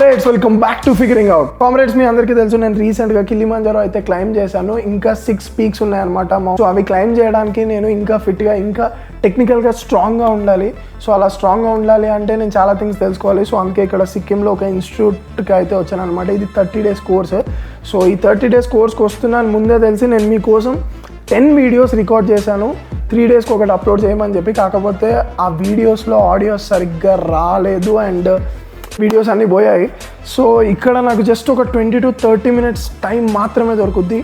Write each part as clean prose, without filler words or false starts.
Welcome back to figuring out. Comrades, మీ అందరికీ తెలుసు నేను రీసెంట్గా కిలిమంజారో అయితే క్లైమ్ చేశాను. ఇంకా 6 పీక్స్ ఉన్నాయన్నమాట. సో అవి క్లైమ్ చేయడానికి నేను ఇంకా ఫిట్గా, ఇంకా టెక్నికల్గా స్ట్రాంగ్గా ఉండాలి. సో అలా స్ట్రాంగ్గా ఉండాలి అంటే నేను చాలా థింగ్స్ తెలుసుకోవాలి. సో అందుకే ఇక్కడ సిక్కింలో ఒక ఇన్స్టిట్యూట్కి అయితే వచ్చాను అనమాట. ఇది 30 days కోర్స్. సో ఈ 30 days కోర్స్కి వస్తున్నాను ముందే తెలిసి నేను మీకోసం 10 వీడియోస్ రికార్డ్ చేశాను. 3 daysకి ఒకటి అప్లోడ్ చేయమని చెప్పి. కాకపోతే ఆ వీడియోస్లో ఆడియోస్ సరిగ్గా రాలేదు అండ్ వీడియోస్ అన్నీ పోయాయి. సో ఇక్కడ నాకు జస్ట్ ఒక 20 to 30 minutes టైం మాత్రమే దొరుకుద్ది.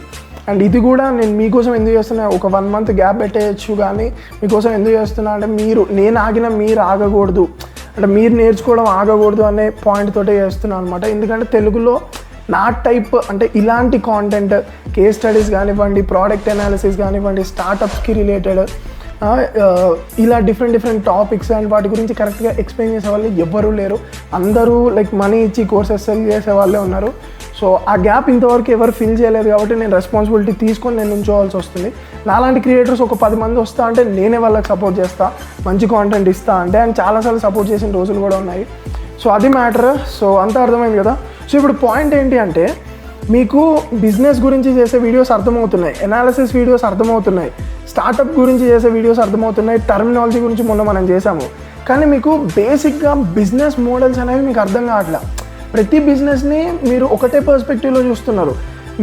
అండ్ ఇది కూడా నేను మీకోసం ఎందుకు చేస్తున్నా, ఒక 1 month గ్యాప్ పెట్టేయచ్చు, కానీ మీకోసం ఎందుకు చేస్తున్నా అంటే నేను ఆగిన మీరు ఆగకూడదు, అంటే మీరు నేర్చుకోవడం ఆగకూడదు అనే పాయింట్ తోటే చేస్తున్నాను అనమాట. ఎందుకంటే తెలుగులో నా టైప్ అంటే ఇలాంటి కాంటెంట్, కేస్ స్టడీస్ కానివ్వండి, ప్రోడక్ట్ అనాలిసిస్ కానివ్వండి, స్టార్టప్స్కి రిలేటెడ్ ఇలా డిఫరెంట్ టాపిక్స్ అండ్ వాటి గురించి కరెక్ట్గా ఎక్స్ప్లెయిన్ చేసే వాళ్ళు ఎవ్వరూ లేరు. అందరూ లైక్ మనీ ఇచ్చి కోర్సెస్ సెల్ చేసే వాళ్ళే ఉన్నారు. సో ఆ గ్యాప్ ఇంతవరకు ఎవరు ఫిల్ చేయలేదు కాబట్టి నేను రెస్పాన్సిబిలిటీ తీసుకొని నేను ఉంచోవాల్సి వస్తుంది. నాలాంటి క్రియేటర్స్ ఒక 10 మంది వస్తా అంటే నేనే వాళ్ళకి సపోర్ట్ చేస్తా, మంచి కాంటెంట్ ఇస్తా అంటే, అండ్ చాలాసార్లు సపోర్ట్ చేసిన రోజులు కూడా ఉన్నాయి. సో అది మ్యాటర్. సో అంతా అర్థమైంది కదా. సో ఇప్పుడు పాయింట్ ఏంటి అంటే, మీకు బిజినెస్ గురించి చేసే వీడియోస్ అర్థమవుతున్నాయి, ఎనాలిసిస్ వీడియోస్ అర్థమవుతున్నాయి, స్టార్టప్ గురించి చేసే వీడియోస్ అర్థమవుతున్నాయి, టర్మినాలజీ గురించి మొన్న మనం చేసాము. కానీ మీకు బేసిక్గా బిజినెస్ మోడల్స్ అనేవి మీకు అర్థం కావట్లా. ప్రతి బిజినెస్ని మీరు ఒకటే పర్స్పెక్టివ్లో చూస్తున్నారు.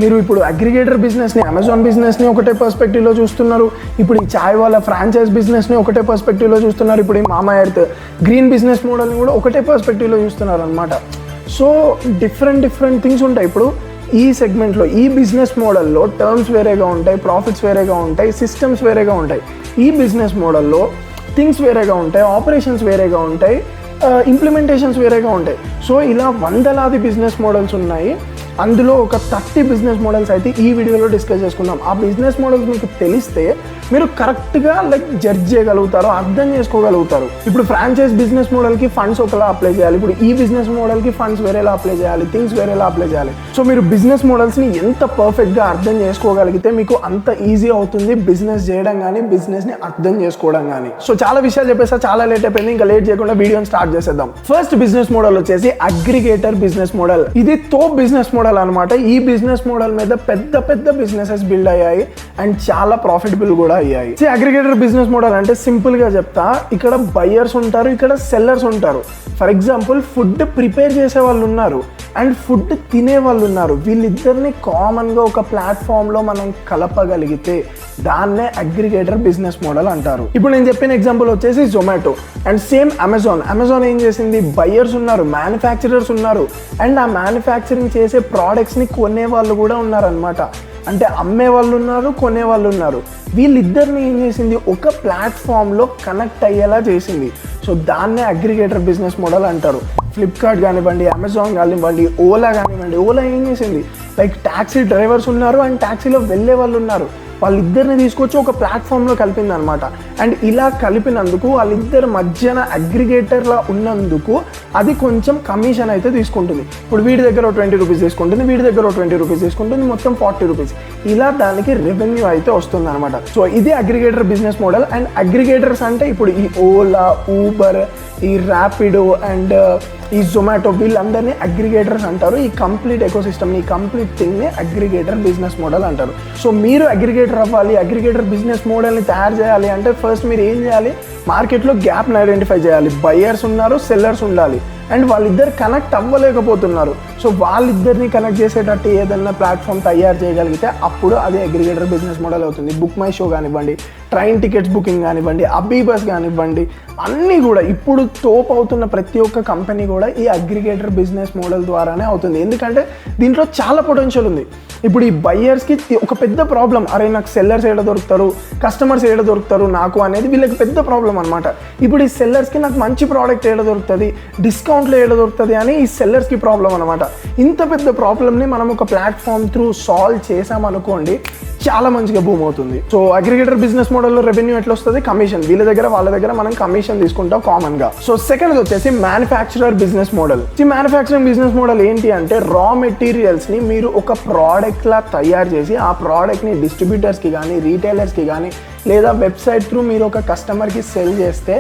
మీరు ఇప్పుడు అగ్రిగేటర్ బిజినెస్ని, అమెజాన్ బిజినెస్ని ఒకటే పర్స్పెక్టివ్లో చూస్తున్నారు. ఇప్పుడు ఈ చాయ్ వాళ్ళ ఫ్రాంచైజ్ బిజినెస్ని ఒకటే పర్స్పెక్టివ్లో చూస్తున్నారు. ఇప్పుడు ఈ మామా ఎర్త్ గ్రీన్ బిజినెస్ మోడల్ని కూడా ఒకటే పర్స్పెక్టివ్లో చూస్తున్నారు అనమాట. సో డిఫరెంట్ థింగ్స్ ఉంటాయి. ఇప్పుడు ఈ సెగ్మెంట్లో, ఈ బిజినెస్ మోడల్లో టర్మ్స్ వేరేగా ఉంటాయి, ప్రాఫిట్స్ వేరేగా ఉంటాయి, సిస్టమ్స్ వేరేగా ఉంటాయి. ఈ బిజినెస్ మోడల్లో థింగ్స్ వేరేగా ఉంటాయి, ఆపరేషన్స్ వేరేగా ఉంటాయి, ఇంప్లిమెంటేషన్స్ వేరేగా ఉంటాయి. సో ఇలా వందలాది బిజినెస్ మోడల్స్ ఉన్నాయి. అందులో ఒక 30 బిజినెస్ మోడల్స్ అయితే ఈ వీడియోలో డిస్కస్ చేసుకుందాం. ఆ బిజినెస్ మోడల్స్ మీకు తెలిస్తే మీరు కరెక్ట్గా జడ్జ్ చేయగలుగుతారు, అర్థం చేసుకోగలుగుతారు. ఇప్పుడు ఫ్రాంచైజ్ బిజినెస్ మోడల్కి ఫండ్స్ ఒకలా అప్లై చేయాలి, ఇప్పుడు ఈ బిజినెస్ మోడల్కి ఫండ్స్ వేరేలా అప్లై చేయాలి, థింగ్స్ వేరేలా అప్లై చేయాలి. సో మీరు బిజినెస్ మోడల్స్ని ఎంత పర్ఫెక్ట్గా అర్థం చేసుకోగలిగితే మీకు అంత ఈజీ అవుతుంది బిజినెస్ చేయడం కానీ, బిజినెస్ని అర్థం చేసుకోవడం కానీ. సో చాలా విషయాలు చెప్పేసా, చాలా లేట్ అయిపోయింది. ఇంకా లేట్ చేయకుండా వీడియోని స్టార్ట్ చేసేద్దాం. ఫస్ట్ బిజినెస్ మోడల్ వచ్చేసి అగ్రిగేటర్ బిజినెస్ మోడల్. ఇది తోప్ బిజినెస్ మోడల్ అనమాట. ఈ బిజినెస్ మోడల్ మీద పెద్ద బిజినెసెస్ బిల్డ్ అయ్యాయి అండ్ చాలా ప్రాఫిటబుల్ కూడా అయ్యాయి. అగ్రిగేటర్ బిజినెస్ మోడల్ అంటే సింపుల్ గా చెప్తా, ఇక్కడ బయ్యర్స్ ఉంటారు, ఇక్కడ సెల్లర్స్ ఉంటారు. ఫర్ ఎగ్జాంపుల్ ఫుడ్ ప్రిపేర్ చేసే వాళ్ళు ఉన్నారు అండ్ ఫుడ్ తినే వాళ్ళు ఉన్నారు. వీళ్ళిద్దరిని కామన్ గా ఒక ప్లాట్ఫామ్ లో మనం కలపగలిగితే దాన్నే అగ్రిగేటర్ బిజినెస్ మోడల్ అంటారు. ఇప్పుడు నేను చెప్పిన ఎగ్జాంపుల్ వచ్చేసి జొమాటో అండ్ సేమ్ అమెజాన్ ఏం చేసింది, బయ్యర్స్ ఉన్నారు, మ్యానుఫ్యాక్చరర్స్ ఉన్నారు అండ్ ఆ మ్యానుఫ్యాక్చరింగ్ చేసే ప్రోడక్ట్స్ ని కొనే వాళ్ళు కూడా ఉన్నారనమాట. అంటే అమ్మే వాళ్ళు ఉన్నారు, కొనే వాళ్ళు ఉన్నారు. వీళ్ళిద్దరిని ఏం చేసింది, ఒక ప్లాట్ఫామ్లో కనెక్ట్ అయ్యేలా చేసింది. సో దాన్నే అగ్రిగేటర్ బిజినెస్ మోడల్ అంటారు. ఫ్లిప్కార్ట్ కానివ్వండి, అమెజాన్ కానివ్వండి, ఓలా కానివ్వండి. ఓలా ఏం చేసింది, లైక్ ట్యాక్సీ డ్రైవర్స్ ఉన్నారు అండ్ ట్యాక్సీలో వెళ్ళే వాళ్ళు ఉన్నారు. వాళ్ళిద్దరిని తీసుకొచ్చి ఒక ప్లాట్ఫామ్లో కలిపింది అనమాట. అండ్ ఇలా కలిపినందుకు వాళ్ళిద్దరి మధ్యన అగ్రిగేటర్లా ఉన్నందుకు అది కొంచెం కమిషన్ అయితే తీసుకుంటుంది. ఇప్పుడు వీడి దగ్గర 20 రూపీస్ తీసుకుంటుంది, వీడి దగ్గర 20 రూపీస్ తీసుకుంటుంది, మొత్తం 40 రూపీస్. ఇలా దానికి రెవెన్యూ అయితే వస్తుంది అనమాట. సో ఇది aggregator business model. And aggregators అంటే ఇప్పుడు ఈ ఓలా, ఊబర్, ఈ ర్యాపిడో అండ్ ఈ జొమాటో, వీళ్ళందరినీ అగ్రిగేటర్స్ అంటారు. ఈ కంప్లీట్ ఎకోసిస్టమ్, ఈ కంప్లీట్ థింగ్ని అగ్రిగేటర్ బిజినెస్ మోడల్ అంటారు. సో మీరు అగ్రిగేటర్ అవ్వాలి, అగ్రిగేటర్ బిజినెస్ మోడల్ని తయారు చేయాలి అంటే ఫస్ట్ మీరు ఏం చేయాలి, మార్కెట్లో గ్యాప్ని ఐడెంటిఫై చేయాలి. బయ్యర్స్ ఉన్నారు, సెల్లర్స్ ఉండాలి అండ్ వాళ్ళిద్దరు కనెక్ట్ అవ్వలేకపోతున్నారు. సో వాళ్ళిద్దరిని కనెక్ట్ చేసేటట్టు ఏదైనా ప్లాట్ఫామ్ తయారు చేయగలిగితే అప్పుడు అది అగ్రిగేటర్ బిజినెస్ మోడల్ అవుతుంది. బుక్ మై షో కానివ్వండి, ట్రైన్ టికెట్స్ బుకింగ్ కానివ్వండి, అబీబస్ కానివ్వండి, అన్నీ కూడా ఇప్పుడు తోప్ అవుతున్న ప్రతి ఒక్క కంపెనీ కూడా ఈ అగ్రిగేటర్ బిజినెస్ మోడల్ ద్వారానే అవుతుంది. ఎందుకంటే దీంట్లో చాలా పొటెన్షియల్ ఉంది. ఇప్పుడు ఈ బయ్యర్స్కి ఒక పెద్ద ప్రాబ్లం, అరే నాకు సెల్లర్స్ ఏడ దొరుకుతారు, కస్టమర్స్ ఏడ దొరుకుతారు నాకు అనేది వీళ్ళకి పెద్ద ప్రాబ్లం అనమాట. ఇప్పుడు ఈ సెల్లర్స్కి నాకు మంచి ప్రోడక్ట్ ఏడ దొరుకుతుంది, డిస్కౌంట్లో ఏడ దొరుకుతుంది అని ఈ సెల్లర్స్కి ప్రాబ్లం అనమాట. ఇంత పెద్ద ప్రాబ్లమ్ని మనం ఒక ప్లాట్ఫామ్ త్రూ సాల్వ్ చేసామనుకోండి, చాలా మంచిగా బూమ్ అవుతుంది. సో అగ్రిగేటర్ బిజినెస్ మోడల్లో రెవెన్యూ ఎట్లా వస్తుంది, కమిషన్. వీళ్ళ దగ్గర వాళ్ళ దగ్గర మనం కమిషన్ తీసుకుంటాం కామన్ గా. సో సెకండ్ వచ్చేసి మ్యానుఫ్యాక్చరర్ బిజినెస్ మోడల్. ఈ మ్యానుఫ్యాక్చరింగ్ బిజినెస్ మోడల్ ఏంటి అంటే, రా మెటీరియల్స్ ని మీరు ఒక ప్రోడక్ట్ లా తయారు చేసి ఆ ప్రోడక్ట్ ని డిస్ట్రిబ్యూటర్స్ కి కానీ, రీటైలర్స్ కి కానీ లేదా వెబ్సైట్ త్రూ మీరు ఒక కస్టమర్కి సెల్ చేస్తే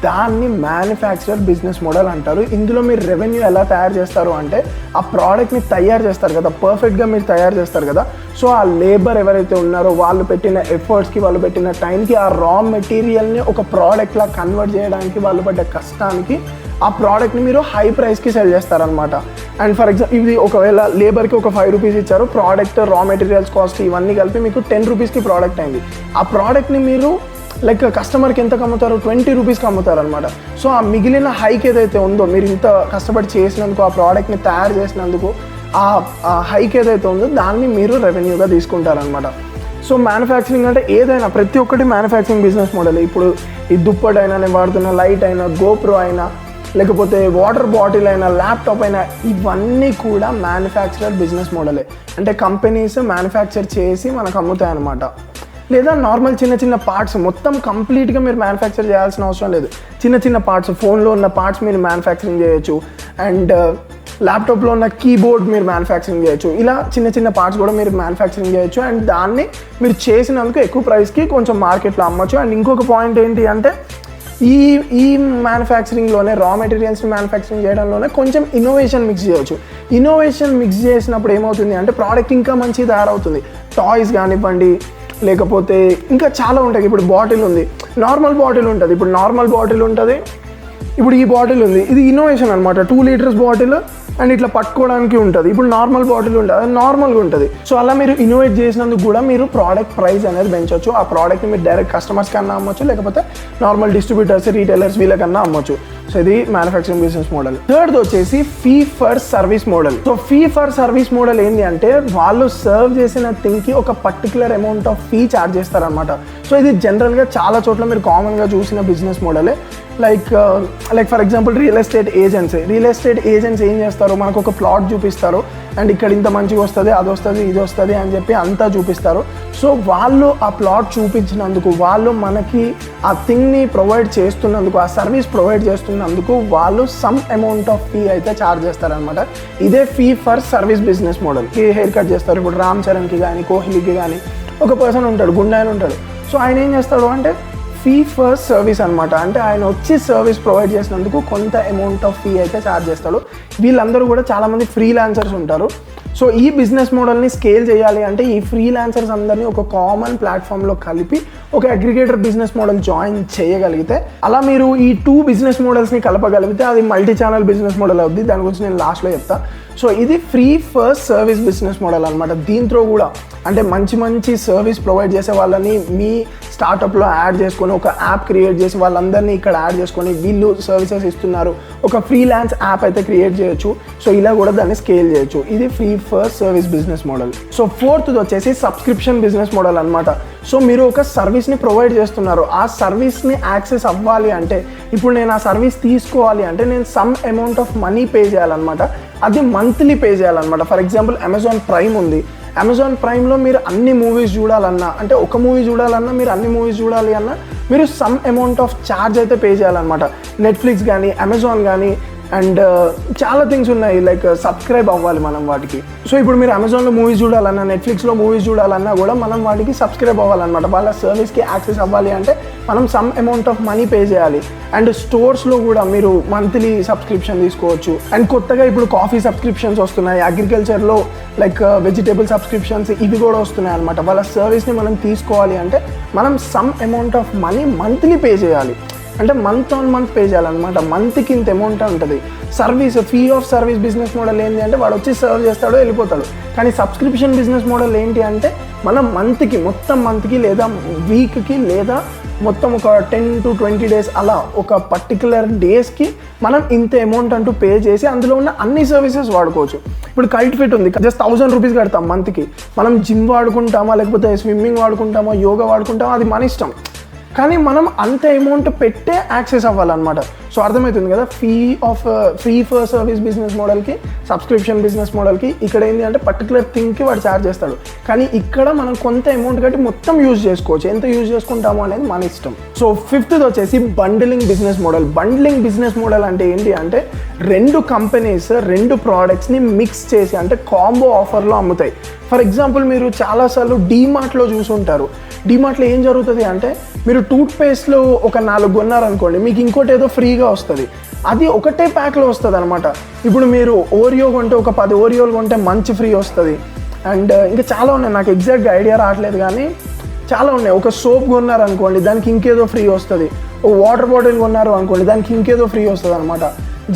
దాన్ని మ్యానుఫ్యాక్చరర్ బిజినెస్ మోడల్ అంటారు. ఇందులో మీరు రెవెన్యూ ఎలా తయారు చేస్తారు అంటే ఆ ప్రోడక్ట్ని తయారు చేస్తారు కదా, పర్ఫెక్ట్గా మీరు తయారు చేస్తారు కదా. సో ఆ లేబర్ ఎవరైతే ఉన్నారో వాళ్ళు పెట్టిన ఎఫర్ట్స్కి, వాళ్ళు పెట్టిన టైంకి, ఆ రా మెటీరియల్ని ఒక ప్రోడక్ట్లా కన్వర్ట్ చేయడానికి వాళ్ళు పడ్డ కష్టానికి ఆ ప్రోడక్ట్ని మీరు హై ప్రైస్కి సెల్ చేస్తారనమాట. అండ్ ఫర్ ఎగ్జాంపుల్ ఇది ఒకవేళ లేబర్కి ఒక 5 రూపీస్ ఇచ్చారు, ప్రోడక్ట్ రా మెటీరియల్స్ కాస్ట్ ఇవన్నీ కలిపి మీకు 10 రూపీస్కి ప్రోడక్ట్ అయింది. ఆ ప్రోడక్ట్ని మీరు లైక్ కస్టమర్కి ఎంత అమ్ముతారు, 20 రూపీస్కి అమ్ముతారు అనమాట. సో ఆ మిగిలిన హైక్ ఏదైతే ఉందో, మీరు ఇంత కష్టపడి చేసినందుకు, ఆ ప్రోడక్ట్ని తయారు చేసినందుకు ఆ హైక్ ఏదైతే ఉందో దాన్ని మీరు రెవెన్యూగా తీసుకుంటారనమాట. సో మ్యానుఫ్యాక్చరింగ్ అంటే ఏదైనా ప్రతి ఒక్కటి మ్యానుఫ్యాక్చరింగ్ బిజినెస్ మోడల్. ఇప్పుడు ఈ దుప్పటి అయినా, నేను వాడుతున్న లైట్ అయినా, గోప్రో అయినా, లేకపోతే వాటర్ బాటిల్ అయినా, ల్యాప్టాప్ అయినా, ఇవన్నీ కూడా మ్యానుఫ్యాక్చరర్ బిజినెస్ మోడలే. అంటే కంపెనీస్ మ్యానుఫ్యాక్చర్ చేసి మనకు అమ్ముతాయి అన్నమాట. లేదా నార్మల్ చిన్న చిన్న పార్ట్స్ మొత్తం కంప్లీట్గా మీరు మ్యానుఫ్యాక్చర్ చేయాల్సిన అవసరం లేదు. చిన్న చిన్న పార్ట్స్, ఫోన్లో ఉన్న పార్ట్స్ మీరు మ్యానుఫ్యాక్చరింగ్ చేయొచ్చు, అండ్ ల్యాప్టాప్లో ఉన్న కీబోర్డ్ మీరు మ్యానుఫ్యాక్చరింగ్ చేయొచ్చు. ఇలా చిన్న చిన్న పార్ట్స్ కూడా మీరు మ్యానుఫ్యాక్చరింగ్ చేయొచ్చు. అండ్ దాన్ని మీరు చేసినందుకు ఎక్కువ ప్రైస్కి కొంచెం మార్కెట్లో అమ్మచ్చు. అండ్ ఇంకొక పాయింట్ ఏంటి అంటే ఈ మ్యానుఫ్యాక్చరింగ్లోనే, రా మెటీరియల్స్ని మ్యానుఫ్యాక్చరింగ్ చేయడంలోనే కొంచెం ఇన్నోవేషన్ మిక్స్ చేయవచ్చు. ఇన్నోవేషన్ మిక్స్ చేసినప్పుడు ఏమవుతుంది అంటే ప్రోడక్ట్ ఇంకా మంచిగా తయారవుతుంది. టాయ్స్ కానివ్వండి, లేకపోతే ఇంకా చాలా ఉంటాయి. ఇప్పుడు బాటిల్ ఉంది, నార్మల్ బాటిల్ ఉంటుంది. ఇప్పుడు నార్మల్ బాటిల్ ఉంటుంది, ఇప్పుడు ఈ బాటిల్ ఉంది, ఇది ఇన్నోవేషన్ అనమాట. 2 లీటర్స్ బాటిల్ అండ్ ఇట్లా పట్టుకోవడానికి ఉంటుంది. ఇప్పుడు నార్మల్ బాటిల్ ఉంటుంది, అది నార్మల్గా ఉంటుంది. సో అలా మీరు ఇన్నోవేట్ చేసినందుకు కూడా మీరు ప్రోడక్ట్ ప్రైస్ అనేది పెంచవచ్చు. ఆ ప్రోడక్ట్ని మీరు డైరెక్ట్ కస్టమర్స్ కన్నా అమ్మొచ్చు, లేకపోతే నార్మల్ డిస్ట్రిబ్యూటర్స్, రీటైలర్స్ వీళ్ళకన్నా అమ్మొచ్చు. సో ఇది మ్యానుఫ్యాక్చరింగ్ బిజినెస్ మోడల్. థర్డ్ వచ్చేసి fee for service model. So fee for service model ఏంటి అంటే వాళ్ళు సర్వ్ చేసిన థింగ్కి ఒక particular amount of fee charge చేస్తారనమాట. సో ఇది జనరల్గా చాలా చోట్ల మీరు కామన్గా చూసిన బిజినెస్ మోడలే. Like for example real estate agents ఏం చేస్తారు, మనకు ఒక ప్లాట్ చూపిస్తారు అండ్ ఇక్కడ ఇంత మంచిగా వస్తుంది, అది వస్తుంది, ఇది వస్తుంది అని చెప్పి అంతా చూపిస్తారు. సో వాళ్ళు ఆ ప్లాట్ చూపించినందుకు, వాళ్ళు మనకి ఆ థింగ్ని ప్రొవైడ్ చేస్తున్నందుకు, ఆ సర్వీస్ ప్రొవైడ్ చేస్తున్నందుకు వాళ్ళు సమ్ అమౌంట్ ఆఫ్ ఫీ అయితే ఛార్జ్ చేస్తారనమాట. ఇదే fee for service business model. Hair cut చేస్తారు, ఇప్పుడు రామ్ చరణ్కి కానీ, కోహ్లీకి కానీ ఒక పర్సన్ ఉంటాడు, గుండా ఆయన ఉంటాడు. సో ఆయన ఏం చేస్తాడు అంటే ఫీ ఫర్ సర్వీస్ అనమాట. అంటే ఆయన వచ్చి సర్వీస్ ప్రొవైడ్ చేసినందుకు కొంత అమౌంట్ ఆఫ్ ఫీ అయితే ఛార్జ్ చేస్తాడు. వీళ్ళందరూ కూడా చాలామంది ఫ్రీలాన్సర్స్ ఉంటారు. సో ఈ బిజినెస్ మోడల్ని స్కేల్ చేయాలి అంటే ఈ ఫ్రీలాన్సర్స్ అందరినీ ఒక కామన్ ప్లాట్ఫామ్లో కలిపి ఒక అగ్రిగేటర్ బిజినెస్ మోడల్ జాయిన్ చేయగలిగితే, అలా మీరు ఈ 2 బిజినెస్ మోడల్స్ని కలపగలిగితే అది మల్టీ ఛానల్ బిజినెస్ మోడల్ అవుద్ది. దాని గురించి నేను లాస్ట్లో చెప్తా. సో ఇది free for service business model అనమాట. దీంట్లో కూడా అంటే మంచి సర్వీస్ ప్రొవైడ్ చేసే వాళ్ళని మీ స్టార్టప్లో యాడ్ చేసుకొని ఒక యాప్ క్రియేట్ చేసి వాళ్ళందరినీ ఇక్కడ యాడ్ చేసుకొని వీళ్ళు సర్వీసెస్ ఇస్తున్నారు, ఒక ఫ్రీలాన్స్ యాప్ అయితే క్రియేట్ చేయొచ్చు. సో ఇలా కూడా దాన్ని స్కేల్ చేయొచ్చు. ఇది free for service business model. So fourth వచ్చేసి సబ్స్క్రిప్షన్ బిజినెస్ మోడల్ అనమాట. సో మీరు ఒక సర్వీస్ని ప్రొవైడ్ చేస్తున్నారు, ఆ సర్వీస్ని యాక్సెస్ అవ్వాలి అంటే, ఇప్పుడు నేను ఆ సర్వీస్ తీసుకోవాలి అంటే నేను some amount of money pay చేయాలన్నమాట. అది మంత్లీ పే చేయాలన్నమాట. ఫర్ ఎగ్జాంపుల్ అమెజాన్ ప్రైమ్ ఉంది. అమెజాన్ ప్రైమ్లో మీరు అన్ని మూవీస్ చూడాలన్నా, అంటే ఒక మూవీ చూడాలన్నా, మీరు అన్ని మూవీస్ చూడాలి అన్నా మీరు సమ్ అమౌంట్ ఆఫ్ ఛార్జ్ అయితే పే చేయాలన్నమాట. నెట్ఫ్లిక్స్ కానీ, అమెజాన్ కానీ, అండ్ చాలా థింగ్స్ ఉన్నాయి, లైక్ సబ్స్క్రైబ్ అవ్వాలి మనం వాటికి. సో ఇప్పుడు మీరు అమెజాన్లో మూవీస్ చూడాలన్నా, నెట్ఫ్లిక్స్లో మూవీస్ చూడాలన్నా కూడా మనం వాటికి సబ్స్క్రైబ్ అవ్వాలన్నమాట. వాళ్ళ సర్వీస్కి యాక్సెస్ అవ్వాలి అంటే మనం some amount of money pay చేయాలి. అండ్ స్టోర్స్లో కూడా మీరు మంత్లీ సబ్స్క్రిప్షన్ తీసుకోవచ్చు. అండ్ కొత్తగా ఇప్పుడు కాఫీ సబ్స్క్రిప్షన్స్ వస్తున్నాయి, అగ్రికల్చర్లో లైక్ వెజిటేబుల్ సబ్స్క్రిప్షన్స్ ఇవి కూడా వస్తున్నాయి అనమాట. వాళ్ళ సర్వీస్ని మనం తీసుకోవాలి అంటే మనం some amount of money monthly pay చేయాలి. అంటే మంత్ ఆన్ మంత్ పే చేయాలన్నమాట. మంత్కి ఇంత అమౌంట్ ఉంటుంది. Service fee of service business model ఏంటి అంటే వాడు వచ్చి సర్వ్ చేస్తాడో వెళ్ళిపోతాడు. కానీ సబ్స్క్రిప్షన్ బిజినెస్ మోడల్ ఏంటి అంటే మనం మొత్తం మంత్కి లేదా వీక్కి లేదా మొత్తం ఒక 10 to 20 days అలా ఒక పర్టికులర్ డేస్కి మనం ఇంత అమౌంట్ అంటూ పే చేసి అందులో ఉన్న అన్ని సర్వీసెస్ వాడుకోవచ్చు. ఇప్పుడు కైట్ ఫిట్ ఉంది, జస్ట్ 1000 రూపీస్ కడతాం మంత్కి. మనం జిమ్ వాడుకుంటామా, లేకపోతే స్విమ్మింగ్ వాడుకుంటామా, యోగా వాడుకుంటామా, అది మన ఇష్టం. కానీ మనం అంత అమౌంట్ పెట్టే యాక్సెస్ అవ్వాలన్నమాట. సో అర్థమవుతుంది కదా, ఫ్రీ ఫర్ సర్వీస్ బిజినెస్ మోడల్కి, సబ్స్క్రిప్షన్ బిజినెస్ మోడల్కి ఇక్కడ ఏంటి అంటే పర్టికులర్ థింగ్కి వాడు ఛార్జ్ చేస్తాడు. కానీ ఇక్కడ మనం కొంత అమౌంట్ కట్టి మొత్తం యూజ్ చేసుకోవచ్చు. ఎంత యూజ్ చేసుకుంటామో అనేది మన ఇష్టం. సో ఫిఫ్త్ది వచ్చేసి బండిలింగ్ బిజినెస్ మోడల్. బండిలింగ్ బిజినెస్ మోడల్ అంటే ఏంటి అంటే 2 కంపెనీస్ 2 ప్రోడక్ట్స్ని మిక్స్ చేసి అంటే కాంబో ఆఫర్లో అమ్ముతాయి. ఫర్ ఎగ్జాంపుల్ మీరు చాలాసార్లు డీమార్ట్లో చూసుంటారు. డీమార్ట్లో ఏం జరుగుతుంది అంటే మీరు టూత్పేస్ట్లో ఒక 4 కొన్నారనుకోండి, మీకు ఇంకోటి ఏదో ఫ్రీగా వస్తుంది. అది ఒకటే ప్యాక్లో వస్తుంది అనమాట. ఇప్పుడు మీరు ఓరియో కొంటే ఒక 10 ఓరియోలు కొంటే మంచి ఫ్రీ వస్తుంది. అండ్ ఇంకా చాలా ఉన్నాయి, నాకు ఎగ్జాక్ట్గా ఐడియా రావట్లేదు కానీ చాలా ఉన్నాయి. ఒక సోప్ కొన్నారనుకోండి, దానికి ఇంకేదో ఫ్రీ వస్తుంది. ఒక వాటర్ బాటిల్ కొన్నారు అనుకోండి, దానికి ఇంకేదో ఫ్రీ వస్తుంది అనమాట.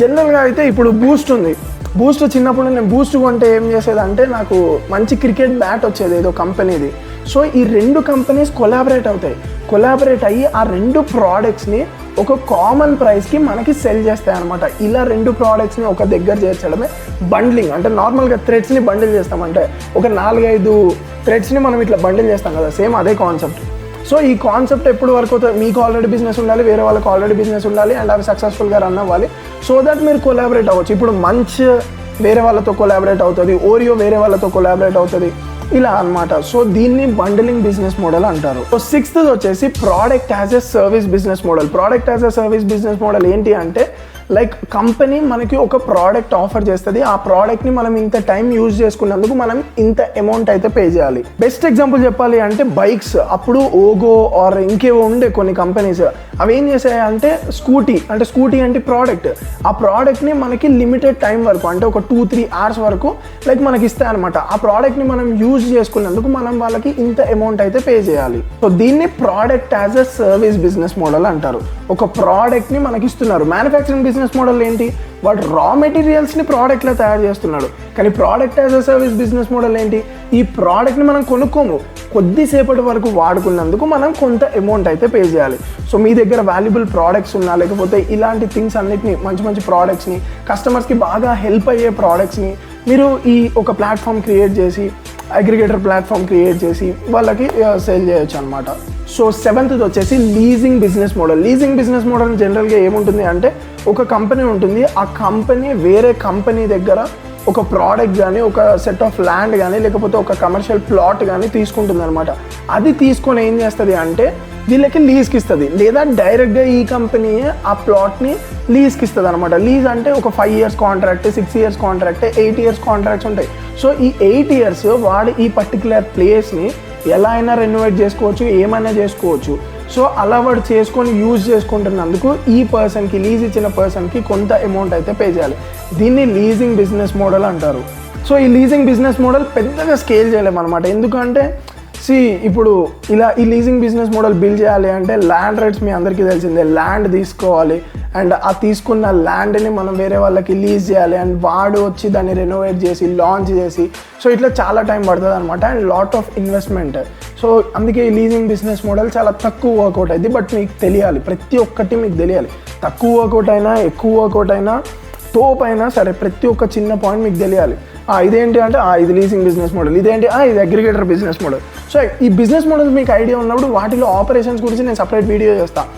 జనరల్గా అయితే ఇప్పుడు బూస్ట్ ఉంది. బూస్ట్ చిన్నప్పుడు నేను బూస్ట్ కొంటే ఏం చేసేదంటే నాకు మంచి క్రికెట్ బ్యాట్ వచ్చేది ఏదో కంపెనీది. సో ఈ 2 కంపెనీస్ కొలాబరేట్ అవుతాయి. కొలాబరేట్ అయ్యి ఆ 2 ప్రోడక్ట్స్ని ఒక కామన్ ప్రైస్కి మనకి సెల్ చేస్తాయి అనమాట. ఇలా 2 ప్రోడక్ట్స్ని ఒక దగ్గర చేర్చడమే బండ్లింగ్. అంటే నార్మల్గా థ్రెడ్స్ని బండిల్ చేస్తామంటే ఒక 4-5 థ్రెడ్స్ని మనం ఇట్లా బండిల్ చేస్తాం కదా, సేమ్ అదే కాన్సెప్ట్. సో ఈ కాన్సెప్ట్ ఎప్పుడు వరకు అవుతుంది, మీకు ఆల్రెడీ బిజినెస్ ఉండాలి, వేరే వాళ్ళకి ఆల్రెడీ బిజినెస్ ఉండాలి, అండ్ అవి సక్సెస్ఫుల్గా రన్ అవ్వాలి. సో దట్ మీరు కొలాబరేట్ అవ్వచ్చు. ఇప్పుడు మంచి వేరే వాళ్ళతో కొలాబరేట్ అవుతుంది, ఓరియో వేరే వాళ్ళతో కొలాబరేట్ అవుతుంది, ఇలా అనమాట. సో దీన్ని బండిలింగ్ బిజినెస్ మోడల్ అంటారు. సో 6th వచ్చేసి product as a service business model. Product as a service business model ఏంటి అంటే లైక్ కంపెనీ మనకి ఒక ప్రోడక్ట్ ఆఫర్ చేస్తుంది. ఆ ప్రోడక్ట్ని మనం ఇంత టైం యూజ్ చేసుకున్నందుకు మనం ఇంత అమౌంట్ అయితే పే చేయాలి. బెస్ట్ ఎగ్జాంపుల్ చెప్పాలి అంటే బైక్స్. అప్పుడు ఓగో ఆర్ ఇంకేవో ఉండే కొన్ని కంపెనీస్, అవి ఏం చేసాయి అంటే స్కూటీ అంటే ప్రోడక్ట్. ఆ ప్రోడక్ట్ని మనకి లిమిటెడ్ టైం వరకు అంటే ఒక 2-3 అవర్స్ వరకు లైక్ మనకి ఇస్తాయి అనమాట. ఆ ప్రోడక్ట్ని మనం యూజ్ చేసుకున్నందుకు మనం వాళ్ళకి ఇంత అమౌంట్ అయితే పే చేయాలి. సో దీన్ని product as a service business model అంటారు. ఒక ప్రోడక్ట్ని మనకి ఇస్తున్నారు. మ్యానుఫ్యాక్చరింగ్ బిజినెస్ మోడల్ ఏంటి, వాడు రా మెటీరియల్స్ని ప్రోడక్ట్లా తయారు చేస్తున్నాడు. కానీ product as a service business model ఏంటి, ఈ ప్రోడక్ట్ని మనం కొనుక్కోము, కొద్దిసేపటి వరకు వాడుకున్నందుకు మనం కొంత అమౌంట్ అయితే పే చేయాలి. సో మీ దగ్గర వాల్యుబుల్ ప్రోడక్ట్స్ ఉన్నా, లేకపోతే ఇలాంటి థింగ్స్ అన్నిటిని మంచి మంచి ప్రోడక్ట్స్ని, కస్టమర్స్కి బాగా హెల్ప్ అయ్యే ప్రోడక్ట్స్ని మీరు ఈ ఒక ప్లాట్ఫామ్ క్రియేట్ చేసి, అగ్రిగేటర్ ప్లాట్ఫామ్ క్రియేట్ చేసి వాళ్ళకి సేల్ చేయొచ్చు అనమాట. సో 7th వచ్చేసి leasing business model. Leasing business model జనరల్గా ఏముంటుంది అంటే ఒక కంపెనీ ఉంటుంది, ఆ కంపెనీ వేరే కంపెనీ దగ్గర ఒక ప్రోడక్ట్ కానీ, ఒక సెట్ ఆఫ్ ల్యాండ్ కానీ, లేకపోతే ఒక కమర్షియల్ ప్లాట్ కానీ తీసుకుంటుంది అనమాట. అది తీసుకొని ఏం చేస్తుంది అంటే వీళ్ళకి లీజ్కి ఇస్తుంది, లేదా డైరెక్ట్గా ఈ కంపెనీయే ఆ ప్లాట్ని లీజ్కి ఇస్తుంది అనమాట. లీజ్ అంటే ఒక 5 years contract, 6 years contract, 8 years contracts ఉంటాయి. సో ఈ 8 years వాడు ఈ పర్టికులర్ ప్లేస్ని ఎలా అయినా రెనోవేట్ చేసుకోవచ్చు, ఏమైనా చేసుకోవచ్చు. సో అలా వాడు చేసుకొని యూజ్ చేసుకుంటున్నందుకు ఈ పర్సన్కి, లీజ్ ఇచ్చిన పర్సన్కి కొంత అమౌంట్ అయితే పే చేయాలి. దీన్ని లీజింగ్ బిజినెస్ మోడల్ అంటారు. సో ఈ లీజింగ్ బిజినెస్ మోడల్ పెద్దగా స్కేల్ చేయలేమన్నమాట. ఎందుకంటే ఇప్పుడు ఇలా ఈ లీజింగ్ బిజినెస్ మోడల్ బిల్డ్ చేయాలి అంటే ల్యాండ్ రేట్స్ మీ అందరికీ తెలిసిందే. ల్యాండ్ తీసుకోవాలి, అండ్ ఆ తీసుకున్న ల్యాండ్ని మనం వేరే వాళ్ళకి లీజ్ చేయాలి, అండ్ వాడు వచ్చి దాన్ని రెనోవేట్ చేసి లాంచ్ చేసి, సో ఇట్లా చాలా టైం పడుతుంది అనమాట, and lot of investment. So అందుకే ఈ లీజింగ్ బిజినెస్ మోడల్ చాలా తక్కువ వర్కౌట్ అయింది. బట్ మీకు తెలియాలి, ప్రతి ఒక్కటి మీకు తెలియాలి. తక్కువ వర్కౌట్ అయినా, ఎక్కువ వర్కౌట్ అయినా, తోపు అయినా సరే, ప్రతి ఒక్క చిన్న పాయింట్ మీకు తెలియాలి. ఇదేంటి అంటే ఇది లీజింగ్ బిజినెస్ మోడల్, ఇదేంటి ఇది అగ్రిగేటర్ బిజినెస్ మోడల్. సో ఈ బిజినెస్ మోడల్స్ మీకు ఐడియా ఉన్నప్పుడు వాటిలో ఆపరేషన్స్ గురించి నేను సపరేట్ వీడియో చేస్తాను.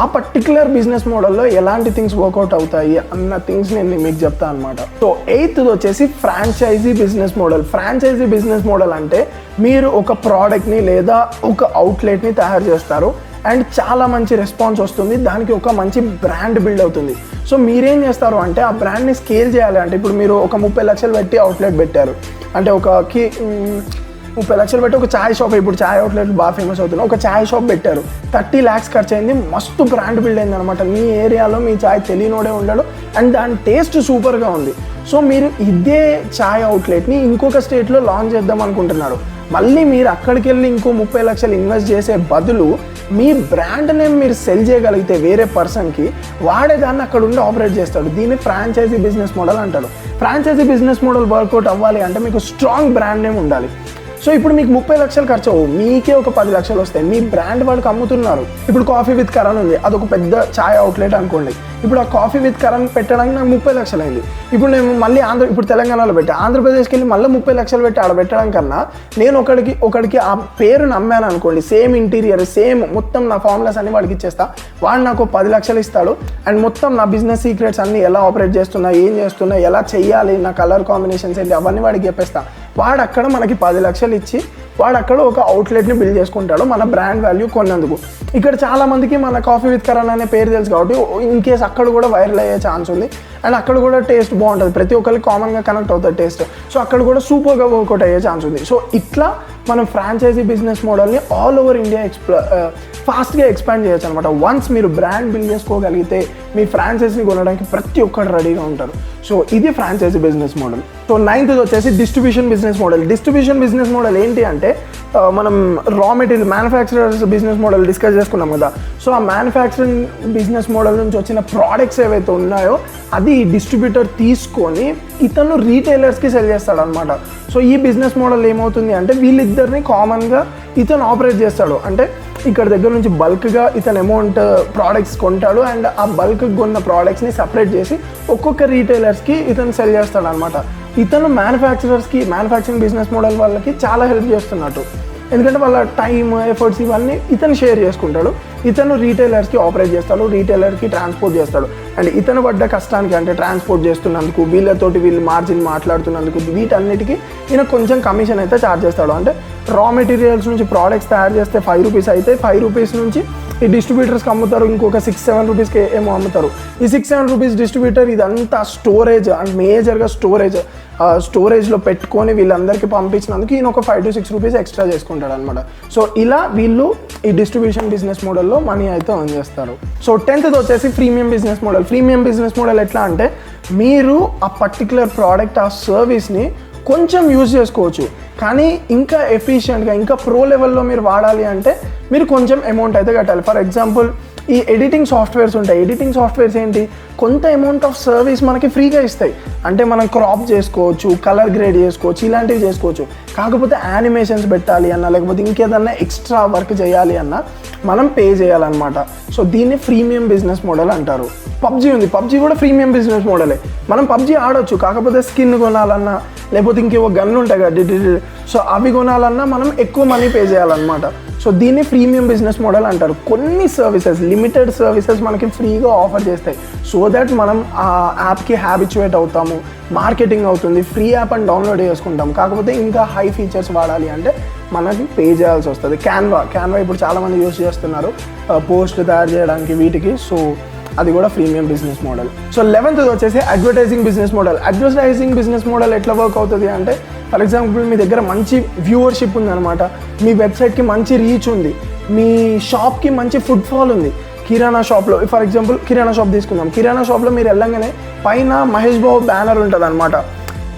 ఆ పర్టికులర్ బిజినెస్ మోడల్లో ఎలాంటి థింగ్స్ వర్కౌట్ అవుతాయి అన్న థింగ్స్ నేను మీకు చెప్తాను అనమాట. సో 8th వచ్చేసి franchisee business model. Franchisee business model అంటే మీరు ఒక ప్రోడక్ట్ని లేదా ఒక అవుట్లెట్ని తయారు చేస్తారు, అండ్ చాలా మంచి రెస్పాన్స్ వస్తుంది, దానికి ఒక మంచి బ్రాండ్ బిల్డ్ అవుతుంది. సో మీరేం చేస్తారు అంటే ఆ బ్రాండ్ని స్కేల్ చేయాలి. అంటే ఇప్పుడు మీరు ఒక 30 లక్షలు పెట్టి అవుట్లెట్ పెట్టారు అంటే 30 లక్షలు పెట్టి ఒక ఛాయ్ షాప్, ఇప్పుడు ఛాయ్ అవుట్లెట్ బాగా ఫేమస్ అవుతుంది, ఒక ఛాయ్ షాప్ పెట్టారు, 30 lakhs ఖర్చు అయింది, మస్తు బ్రాండ్ బిల్డ్ అయింది అనమాట. మీ ఏరియాలో మీ ఛాయ్ తెలియనోడే ఉండడు, అండ్ దాని టేస్ట్ సూపర్గా ఉంది. సో మీరు ఇదే ఛాయ్ అవుట్లెట్ని ఇంకొక స్టేట్లో లాంచ్ చేద్దాం అనుకుంటున్నారు. మళ్ళీ మీరు అక్కడికి వెళ్ళి ఇంకో 30 లక్షలు ఇన్వెస్ట్ చేసే బదులు మీ బ్రాండ్ నేమ్ మీరు సెల్ చేయగలిగితే వేరే పర్సన్కి, వాడే దాన్ని అక్కడ ఉండి ఆపరేట్ చేస్తాడు. దీన్ని ఫ్రాంచైజీ బిజినెస్ మోడల్ అంటారు. ఫ్రాంచైజీ బిజినెస్ మోడల్ వర్కౌట్ అవ్వాలి అంటే మీకు స్ట్రాంగ్ బ్రాండ్ నేమ్ ఉండాలి. సో ఇప్పుడు మీకు 30 లక్షలు ఖర్చు అవ్వు, మీకే ఒక 10 లక్షలు వస్తాయి. మీ బ్రాండ్ వాళ్ళకి అమ్ముతున్నారు. ఇప్పుడు కాఫీ విత్ కరణ్ ఉంది, అదొక పెద్ద ఛాయ్ అవుట్లెట్ అనుకోండి. ఇప్పుడు ఆ కాఫీ విత్ కరణ్ పెట్టడానికి నాకు 30 లక్షలు అయింది. ఇప్పుడు నేను మళ్ళీ ఇప్పుడు తెలంగాణలో పెట్టి ఆంధ్రప్రదేశ్కి వెళ్ళి మళ్ళీ 30 లక్షలు పెట్టి ఆడ పెట్టడం కన్నా నేను ఒకడికి ఆ పేరు నమ్మాను అనుకోండి, సేమ్ ఇంటీరియర్ సేమ్ మొత్తం నా ఫార్ములాస్ అన్ని వాడికి ఇచ్చేస్తా, వాడు నాకు 10 లక్షలు ఇస్తాడు. అండ్ మొత్తం నా బిజినెస్ సీక్రెట్స్ అన్ని ఎలా ఆపరేట్ చేస్తున్నా, ఏం చేస్తున్నా, ఎలా చెయ్యాలి, నా కలర్ కాంబినేషన్స్ ఏంటి, అవన్నీ వాడికి చెప్పేస్తా. వాడు అక్కడ మనకి 10 లక్షలు ఇచ్చి వాడు అక్కడ ఒక అవుట్లెట్ని బిల్డ్ చేసుకుంటాడు మన బ్రాండ్ వాల్యూ కొన్నందుకు. ఇక్కడ చాలామందికి మన కాఫీ విత్ కరణ్ అనే పేరు తెలుసు కాబట్టి ఇన్ కేస్ అక్కడ కూడా వైరల్ అయ్యే ఛాన్స్ ఉంది. అండ్ అక్కడ కూడా టేస్ట్ బాగుంటుంది, ప్రతి ఒక్కరికి కామన్గా కనెక్ట్ అవుతుంది టేస్ట్. సో అక్కడ కూడా సూపర్గా వర్కౌట్ అయ్యే ఛాన్స్ ఉంది. సో ఇట్లా మనం ఫ్రాంచైజీ బిజినెస్ మోడల్ని ఆల్ ఓవర్ ఇండియా ఫాస్ట్గా ఎక్స్పాండ్ చేయొచ్చు అనమాట. వన్స్ మీరు బ్రాండ్ బిల్డ్ చేసుకోగలిగితే మీ ఫ్రాంచైజీని కొనడానికి ప్రతి ఒక్కరు రెడీగా ఉంటారు. సో ఇది franchise business model. So 9th వచ్చేసి distribution business model. Distribution business model ఏంటి అంటే మనం raw material manufacturers business model discuss చేసుకున్నాం కదా. సో ఆ మ్యానుఫ్యాక్చరింగ్ బిజినెస్ మోడల్ నుంచి వచ్చిన ప్రోడక్ట్స్ ఏవైతే ఉన్నాయో అది డిస్ట్రిబ్యూటర్ తీసుకొని ఇతను రీటైలర్స్కి సెల్ చేస్తాడు అనమాట. సో ఈ బిజినెస్ మోడల్ ఏమవుతుంది అంటే వీళ్ళిద్దరిని కామన్గా ఇతను ఆపరేట్ చేస్తాడు. అంటే ఇక్కడ దగ్గర నుంచి బల్క్గా ఇతను అమౌంట్ ప్రోడక్ట్స్ కొంటాడు అండ్ ఆ బల్క్ కొన్న ప్రోడక్ట్స్ని సపరేట్ చేసి ఒక్కొక్క రీటైలర్స్కి ఇతను సెల్ చేస్తాడు అనమాట. ఇతను మ్యానుఫ్యాక్చరింగ్ బిజినెస్ మోడల్ వాళ్ళకి చాలా హెల్ప్ చేస్తున్నట్టు, ఎందుకంటే వాళ్ళ టైం ఎఫర్ట్స్ ఇవన్నీ ఇతను షేర్ చేసుకుంటాడు. ఇతను రీటైలర్స్కి ఆపరేట్ చేస్తాడు, రీటైలర్కి ట్రాన్స్పోర్ట్ చేస్తాడు. అండ్ ఇతను పడ్డ కష్టానికి అంటే ట్రాన్స్పోర్ట్ చేస్తున్నందుకు, వీళ్ళు మార్జిన్ మాట్లాడుతున్నందుకు, వీటన్నిటికీ ఈయన కొంచెం కమిషన్ అయితే ఛార్జ్ చేస్తాడు. అంటే రా మెటీరియల్స్ నుంచి ప్రోడక్ట్స్ తయారు చేస్తే 5 రూపీస్ అయితే 5 రూపీస్ నుంచి ఈ డిస్ట్రిబ్యూటర్స్కి అమ్ముతారు, ఇంకొక 6-7 రూపీస్కి ఏమో అమ్ముతారు. ఈ 6-7 రూపీస్ డిస్ట్రిబ్యూటర్ ఇదంతా స్టోరేజ్ అండ్ మేజర్గా స్టోరేజ్లో పెట్టుకొని వీళ్ళందరికీ పంపించినందుకు ఈయన ఒక 5 to 6 రూపీస్ ఎక్స్ట్రా చేసుకుంటాడు అనమాట. సో ఇలా వీళ్ళు ఈ డిస్ట్రిబ్యూషన్ బిజినెస్ మోడల్లో మనీ అయితే ఎర్న్ చేస్తారు. సో 10th వచ్చేసి freemium business model. Freemium business model ఎట్లా అంటే మీరు ఆ పర్టికులర్ ప్రోడక్ట్ ఆ సర్వీస్ని కొంచెం యూజ్ చేసుకోవచ్చు, కానీ ఇంకా ఎఫిషియెంట్గా ఇంకా ప్రో లెవెల్లో మీరు వాడాలి అంటే మీరు కొంచెం అమౌంట్ అయితే కట్టాలి. ఫర్ ఎగ్జాంపుల్ ఈ ఎడిటింగ్ సాఫ్ట్వేర్స్ ఉంటాయి. ఎడిటింగ్ సాఫ్ట్వేర్స్ ఏంటి, కొంత అమౌంట్ ఆఫ్ సర్వీస్ మనకి ఫ్రీగా ఇస్తాయి. అంటే మనం క్రాప్ చేసుకోవచ్చు, కలర్ గ్రేడ్ చేసుకోవచ్చు, ఇలాంటివి చేసుకోవచ్చు. కాకపోతే యానిమేషన్స్ పెట్టాలి అన్నా లేకపోతే ఇంకేదన్నా ఎక్స్ట్రా వర్క్ చేయాలి అన్నా మనం పే చేయాలన్నమాట. సో దీన్ని ఫ్రీమియం బిజినెస్ మోడల్ అంటారు. పబ్జీ ఉంది, పబ్జీ కూడా ఫ్రీమియం బిజినెస్ మోడలే. మనం పబ్జీ ఆడొచ్చు, కాకపోతే స్కిన్ కొనాలన్నా లేకపోతే ఇంకేవో గన్లు ఉంటాయి కదా, సో అవి కొనాలన్నా మనం ఎక్కువ మనీ పే చేయాలన్నమాట. సో దీన్ని ఫ్రీమియం బిజినెస్ మోడల్ అంటారు. కొన్ని సర్వీసెస్, లిమిటెడ్ సర్వీసెస్ మనకి ఫ్రీగా ఆఫర్ చేస్తాయి సో దట్ మనం ఆ యాప్కి హ్యాబిచువేట్ అవుతాము, మార్కెటింగ్ అవుతుంది, ఫ్రీ యాప్ అని డౌన్లోడ్ చేసుకుంటాం. కాకపోతే ఇంకా హై ఫీచర్స్ వాడాలి అంటే మనకి పే చేయాల్సి వస్తుంది. క్యాన్వా ఇప్పుడు చాలామంది యూస్ చేస్తున్నారు పోస్ట్ తయారు చేయడానికి వీటికి. సో అది కూడా premium business model. So 11th వచ్చేసి advertising business model. Advertising business model ఎట్లా వర్క్ అవుతుంది అంటే ఫర్ ఎగ్జాంపుల్ మీ దగ్గర మంచి వ్యూవర్షిప్ ఉందన్నమాట, మీ వెబ్సైట్కి మంచి రీచ్ ఉంది, మీ షాప్కి మంచి ఫుట్ఫాల్ ఉంది. కిరాణా షాప్లో ఫర్ ఎగ్జాంపుల్ కిరాణా షాప్ తీసుకుందాం. కిరాణా షాప్లో మీరు వెళ్ళంగానే పైన మహేష్ బాబు బ్యానర్ ఉంటుంది అనమాట,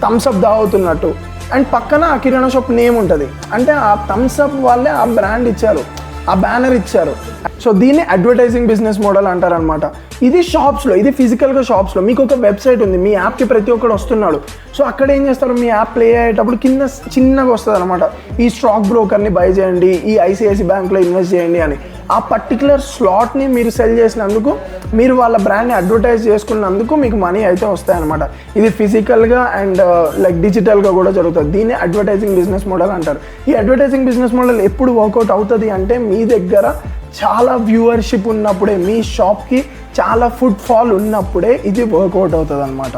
థమ్స్అప్ దావుతున్నట్టు. అండ్ పక్కన ఆ కిరాణా షాప్ నేమ్ ఉంటుంది. అంటే ఆ థమ్స్అప్ వాళ్ళే ఆ బ్రాండ్ ఇచ్చారు, ఆ బ్యానర్ ఇచ్చారు. సో దీన్ని అడ్వర్టైజింగ్ బిజినెస్ మోడల్ అంటారనమాట. ఇది షాప్స్లో, ఇది ఫిజికల్గా షాప్స్లో. మీకు ఒక వెబ్సైట్ ఉంది, మీ యాప్కి ప్రతి ఒక్కడు వస్తున్నాడు. సో అక్కడ ఏం చేస్తారు, మీ యాప్ ప్లే అయ్యేటప్పుడు కింద చిన్నగా వస్తుంది అనమాట, ఈ స్టాక్ బ్రోకర్ని బై చేయండి, ఈ ఐసిఐసి బ్యాంక్లో ఇన్వెస్ట్ చేయండి అని. ఆ పర్టికులర్ స్లాట్ని మీరు సెల్ చేసినందుకు, మీరు వాళ్ళ బ్రాండ్ని అడ్వర్టైజ్ చేసుకున్నందుకు మీకు మనీ అయితే వస్తాయన్నమాట. ఇది ఫిజికల్గా అండ్ లైక్ డిజిటల్గా కూడా జరుగుతుంది. దీన్ని అడ్వర్టైజింగ్ బిజినెస్ మోడల్ అంటారు. ఈ అడ్వర్టైజింగ్ బిజినెస్ మోడల్ ఎప్పుడు వర్కౌట్ అవుతుంది అంటే మీ దగ్గర చాలా వ్యూవర్షిప్ ఉన్నప్పుడే, మీ షాప్కి చాలా ఫుట్ ఫాల్ ఉన్నప్పుడే ఇది వర్కౌట్ అవుతుంది అనమాట.